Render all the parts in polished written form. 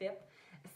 fait,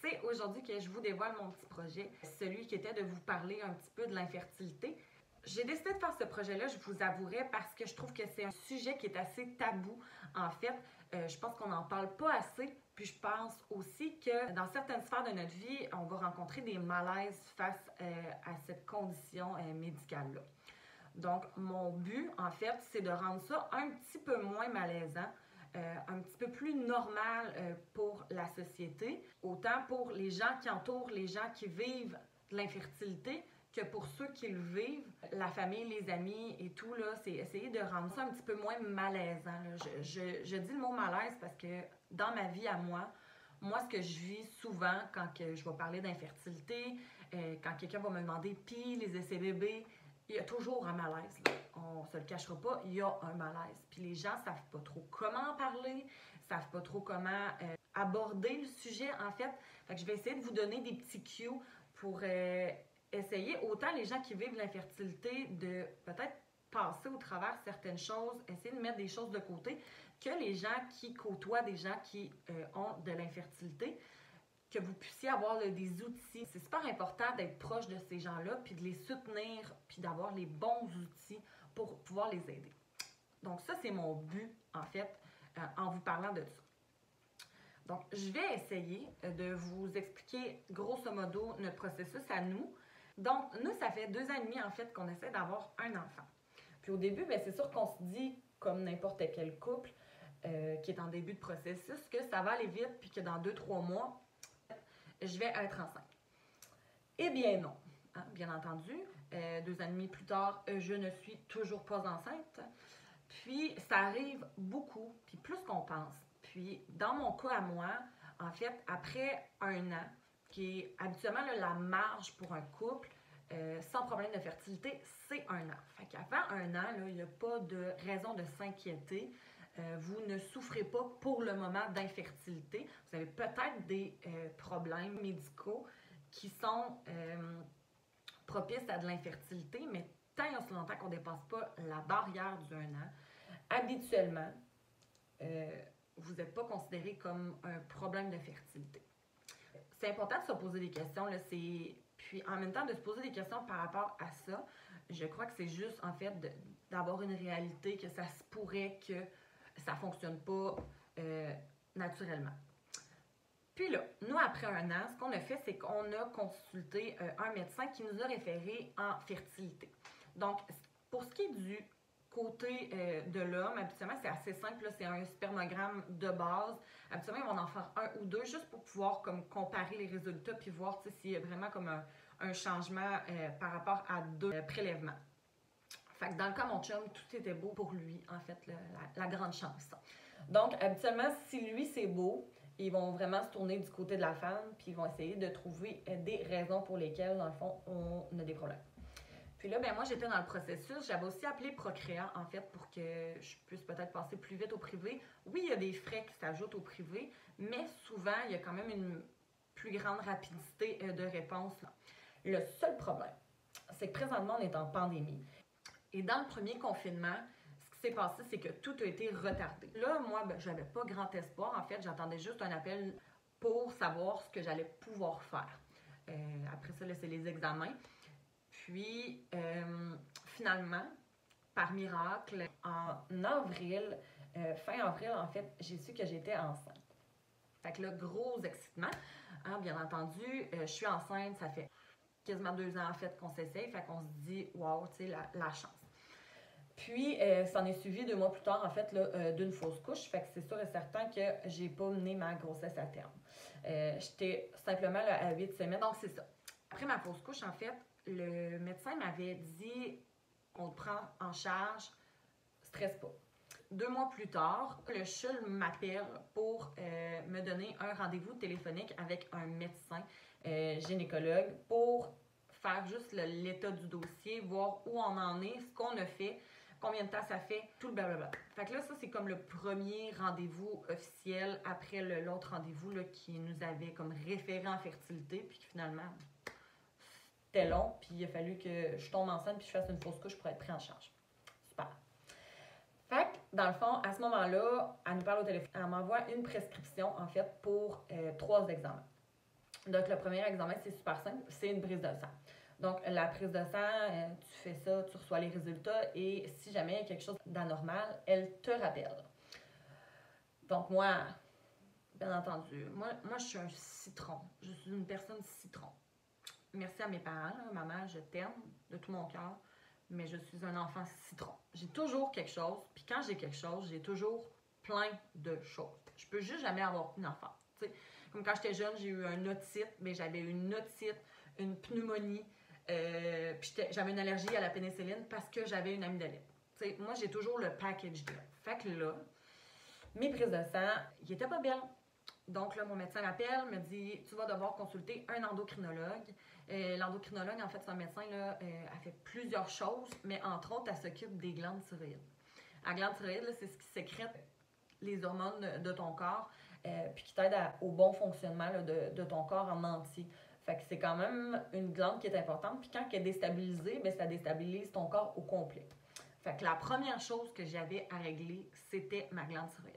c'est aujourd'hui que je vous dévoile mon petit projet, celui qui était de vous parler un petit peu de l'infertilité. J'ai décidé de faire ce projet-là, je vous avouerai, parce que je trouve que c'est un sujet qui est assez tabou. En fait, je pense qu'on n'en parle pas assez. Puis je pense aussi que dans certaines sphères de notre vie, on va rencontrer des malaises face à cette condition médicale-là. Donc, mon but, en fait, c'est de rendre ça un petit peu moins malaisant, un petit peu plus normal pour la société, autant pour les gens qui entourent les gens qui vivent de l'infertilité, que pour ceux qui le vivent, la famille, les amis et tout, là, c'est essayer de rendre ça un petit peu moins malaisant. Je dis le mot malaise parce que dans ma vie à moi, ce que je vis souvent quand que je vais parler d'infertilité, quand quelqu'un va me demander « puis les essais bébés », il y a toujours un malaise. Là. On ne se le cachera pas, il y a un malaise. Puis les gens ne savent pas trop comment en parler, ne savent pas trop comment aborder le sujet, en fait. Fait que je vais essayer de vous donner des petits cues pour essayer, autant les gens qui vivent l'infertilité, de peut-être passer au travers certaines choses, essayer de mettre des choses de côté, que les gens qui côtoient des gens qui ont de l'infertilité, que vous puissiez avoir des outils. C'est super important d'être proche de ces gens-là, puis de les soutenir, puis d'avoir les bons outils pour pouvoir les aider. Donc ça, c'est mon but, en fait, en vous parlant de ça. Donc, je vais essayer de vous expliquer, grosso modo, notre processus à nous. Donc, nous, ça fait 2 ans et demi, en fait, qu'on essaie d'avoir un enfant. Puis au début, bien, c'est sûr qu'on se dit, comme n'importe quel couple qui est en début de processus, que ça va aller vite, puis que dans 2-3 mois, je vais être enceinte. Eh bien non, hein, bien entendu. 2 ans et demi plus tard, je ne suis toujours pas enceinte. Puis ça arrive beaucoup, puis plus qu'on pense. Puis dans mon cas à moi, en fait, après 1 an, qui est habituellement là, la marge pour un couple, sans problème de fertilité, c'est 1 an. Fait qu'avant 1 an, il n'y a pas de raison de s'inquiéter. Vous ne souffrez pas pour le moment d'infertilité. Vous avez peut-être des problèmes médicaux qui sont propices à de l'infertilité, mais tant et aussi longtemps qu'on ne dépasse pas la barrière du 1 an, habituellement, vous n'êtes pas considéré comme un problème de fertilité. C'est important de se poser des questions, là, puis en même temps de se poser des questions par rapport à ça. Je crois que c'est juste en fait d'avoir une réalité que ça se pourrait que ça ne fonctionne pas naturellement. Puis là, nous, après 1 an, ce qu'on a fait, c'est qu'on a consulté un médecin qui nous a référé en fertilité. Donc, pour ce qui est du côté de l'homme, habituellement, c'est assez simple. C'est un spermogramme de base. Habituellement, ils vont en faire 1 ou 2 juste pour pouvoir comme, comparer les résultats puis voir s'il y a vraiment comme un changement par rapport à 2 prélèvements. Fait que dans le cas de mon chum, tout était beau pour lui, en fait, la grande chance. Donc, habituellement, si lui, c'est beau, ils vont vraiment se tourner du côté de la femme, puis ils vont essayer de trouver des raisons pour lesquelles, dans le fond, on a des problèmes. Puis là, ben moi, j'étais dans le processus. J'avais aussi appelé Procréa, en fait, pour que je puisse peut-être passer plus vite au privé. Oui, il y a des frais qui s'ajoutent au privé, mais souvent, il y a quand même une plus grande rapidité de réponse. Le seul problème, c'est que présentement, on est en pandémie. Et dans le premier confinement, ce qui s'est passé, c'est que tout a été retardé. Là, moi, ben, j'avais pas grand espoir. En fait, j'attendais juste un appel pour savoir ce que j'allais pouvoir faire. Après ça, là, c'est les examens. Puis, finalement, par miracle, en avril, fin avril, en fait, j'ai su que j'étais enceinte. Fait que là, gros excitement. Hein, bien entendu, je suis enceinte, ça fait quasiment 2 ans, en fait, qu'on s'essaye. Fait qu'on se dit, wow, tu sais, la chance. Puis, s'en est suivi 2 mois plus tard, en fait, d'une fausse couche. Fait que c'est sûr et certain que j'ai pas mené ma grossesse à terme. J'étais simplement là, à 8 semaines. Donc, c'est ça. Après ma fausse couche, en fait, le médecin m'avait dit on te prend en charge, stresse pas. 2 mois plus tard, le CHUL m'appelle pour me donner un rendez-vous téléphonique avec un médecin gynécologue pour faire juste l'état du dossier, voir où on en est, ce qu'on a fait, combien de temps ça fait, tout le blablabla. Fait que là, ça, c'est comme le premier rendez-vous officiel après l'autre rendez-vous là, qui nous avait comme référé en fertilité, puis finalement, c'était long, puis il a fallu que je tombe enceinte puis je fasse une fausse couche pour être pris en charge. Super. Fait que dans le fond, à ce moment-là, elle nous parle au téléphone. Elle m'envoie une prescription, en fait, pour 3 examens. Donc, le premier examen, c'est super simple, c'est une prise de sang. Donc, la prise de sang, tu fais ça, tu reçois les résultats et si jamais il y a quelque chose d'anormal, elle te rappelle. Donc, moi, bien entendu, moi je suis un citron. Je suis une personne citron. Merci à mes parents, là. Maman, je t'aime de tout mon cœur, mais je suis un enfant citron. J'ai toujours quelque chose, puis quand j'ai quelque chose, j'ai toujours plein de choses. Je peux juste jamais avoir une affaire. T'sais, comme quand j'étais jeune, j'ai eu un otite, mais j'avais une otite, une pneumonie, puis j'avais une allergie à la pénicilline parce que j'avais une amygdalite. T'sais, moi, j'ai toujours le package deal. Fait que là, mes prises de sang, ils étaient pas belles. Donc là, mon médecin m'appelle, me dit tu vas devoir consulter un endocrinologue. L'endocrinologue, en fait, c'est un médecin, là, elle fait plusieurs choses, mais entre autres, elle s'occupe des glandes thyroïdes. La glande thyroïde, là, c'est ce qui sécrète les hormones de ton corps, puis qui t'aide au bon fonctionnement là, de ton corps en entier. Fait que c'est quand même une glande qui est importante, puis quand elle est déstabilisée, bien, ça déstabilise ton corps au complet. Fait que la première chose que j'avais à régler, c'était ma glande thyroïde.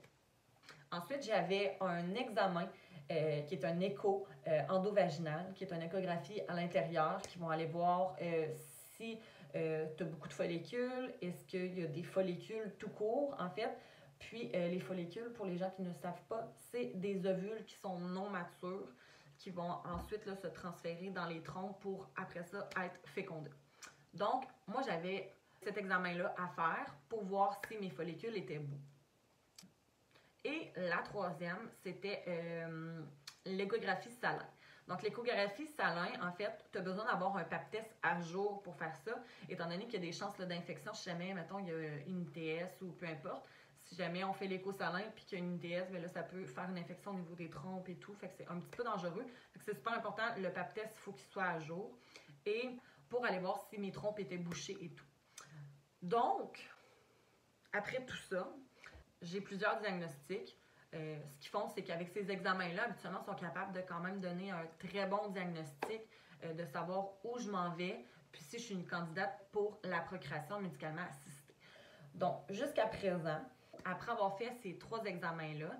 Ensuite, j'avais un examen qui est un écho endovaginal, qui est une échographie à l'intérieur, qui vont aller voir si tu as beaucoup de follicules, est-ce qu'il y a des follicules tout court, en fait. Puis les follicules, pour les gens qui ne savent pas, c'est des ovules qui sont non matures, qui vont ensuite là, se transférer dans les trompes pour, après ça, être fécondés. Donc, moi, j'avais cet examen-là à faire pour voir si mes follicules étaient beaux. Et la troisième, c'était l'échographie salin. Donc, l'échographie salin, en fait, tu as besoin d'avoir un pap test à jour pour faire ça, étant donné qu'il y a des chances d'infection si jamais, mettons, il y a une ITS ou peu importe. Si jamais on fait l'écho salin puis qu'il y a une ITS, bien là, ça peut faire une infection au niveau des trompes et tout. Fait que c'est un petit peu dangereux. Fait que c'est super important. Le pap test, il faut qu'il soit à jour. Et pour aller voir si mes trompes étaient bouchées et tout. Donc, après tout ça, j'ai plusieurs diagnostics. Ce qu'ils font, c'est qu'avec ces examens-là, habituellement, ils sont capables de quand même donner un très bon diagnostic, de savoir où je m'en vais, puis si je suis une candidate pour la procréation médicalement assistée. Donc, jusqu'à présent, après avoir fait ces 3 examens-là,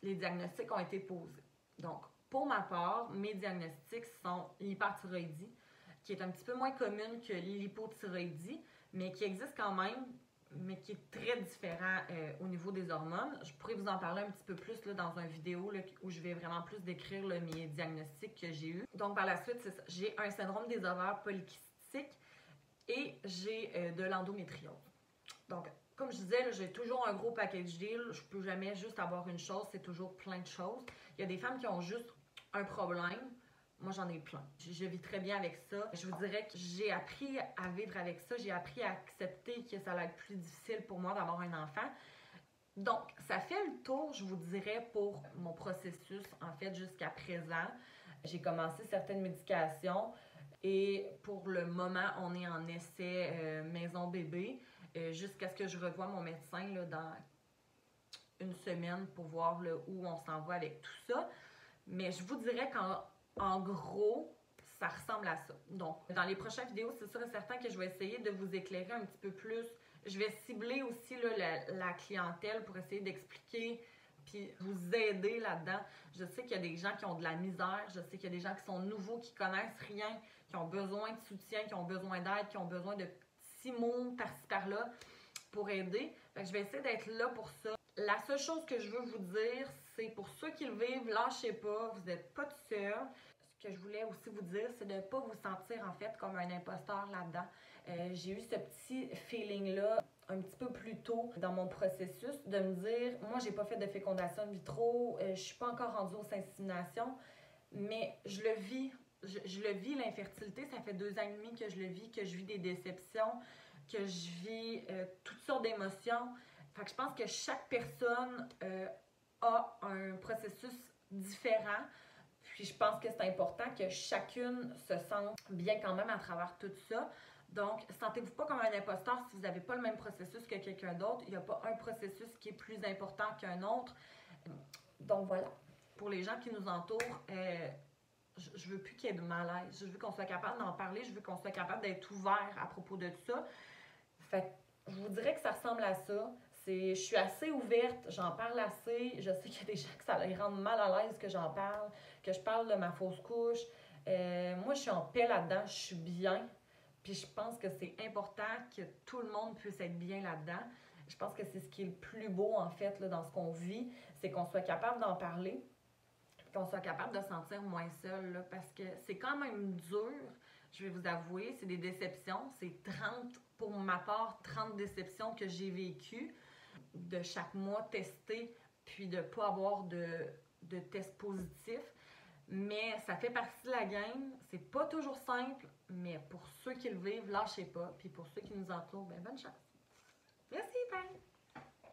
les diagnostics ont été posés. Donc, pour ma part, mes diagnostics sont l'hyperthyroïdie, qui est un petit peu moins commune que l'hypothyroïdie, mais qui existe quand même, mais qui est très différent au niveau des hormones. Je pourrais vous en parler un petit peu plus là, dans une vidéo là, où je vais vraiment plus décrire là, mes diagnostics que j'ai eus. Donc, par la suite, c'est ça. J'ai un syndrome des ovaires polykystiques et j'ai de l'endométriose. Donc, comme je disais, là, j'ai toujours un gros package deal. Je peux jamais juste avoir une chose, c'est toujours plein de choses. Il y a des femmes qui ont juste un problème. Moi, j'en ai plein. Je vis très bien avec ça. Je vous dirais que j'ai appris à vivre avec ça. J'ai appris à accepter que ça allait être plus difficile pour moi d'avoir un enfant. Donc, ça fait le tour, je vous dirais, pour mon processus, en fait, jusqu'à présent. J'ai commencé certaines médications et pour le moment, on est en essai maison bébé jusqu'à ce que je revoie mon médecin là, dans une semaine pour voir là, où on s'en va avec tout ça. Mais je vous dirais qu'en gros, ça ressemble à ça. Donc, dans les prochaines vidéos, c'est sûr et certain que je vais essayer de vous éclairer un petit peu plus. Je vais cibler aussi là, la clientèle pour essayer d'expliquer puis vous aider là-dedans. Je sais qu'il y a des gens qui ont de la misère, je sais qu'il y a des gens qui sont nouveaux, qui connaissent rien, qui ont besoin de soutien, qui ont besoin d'aide, qui ont besoin de petits mots par-ci par-là pour aider. Fait que je vais essayer d'être là pour ça. La seule chose que je veux vous dire, c'est pour ceux qui le vivent, lâchez pas, vous n'êtes pas tout seul. Ce que je voulais aussi vous dire, c'est de ne pas vous sentir en fait comme un imposteur là-dedans. J'ai eu ce petit feeling-là un petit peu plus tôt dans mon processus de me dire, moi j'ai pas fait de fécondation in vitro, je suis pas encore rendue aux inséminations, mais je le vis. Je le vis, l'infertilité, ça fait 2 ans et demi que je le vis, que je vis des déceptions, que je vis toutes sortes d'émotions. Fait que je pense que chaque personne a un processus différent. Puis je pense que c'est important que chacune se sente bien quand même à travers tout ça. Donc, sentez-vous pas comme un imposteur si vous n'avez pas le même processus que quelqu'un d'autre. Il n'y a pas un processus qui est plus important qu'un autre. Donc voilà. Pour les gens qui nous entourent, je veux plus qu'il y ait de malaise. Je veux qu'on soit capable d'en parler. Je veux qu'on soit capable d'être ouvert à propos de ça. Fait Je vous dirais que ça ressemble à ça. Je suis assez ouverte, j'en parle assez. Je sais qu'il y a des gens que ça les rend mal à l'aise que j'en parle, que je parle de ma fausse couche. Moi, je suis en paix là-dedans, je suis bien. Puis je pense que c'est important que tout le monde puisse être bien là-dedans. Je pense que c'est ce qui est le plus beau, en fait, là, dans ce qu'on vit, c'est qu'on soit capable d'en parler, qu'on soit capable de se sentir moins seul, là, parce que c'est quand même dur, je vais vous avouer, c'est des déceptions, c'est 30, pour ma part, 30 déceptions que j'ai vécues, de chaque mois tester, puis de ne pas avoir de test positif. Mais ça fait partie de la game. C'est pas toujours simple, mais pour ceux qui le vivent, lâchez pas. Puis pour ceux qui nous entourent, ben bonne chance.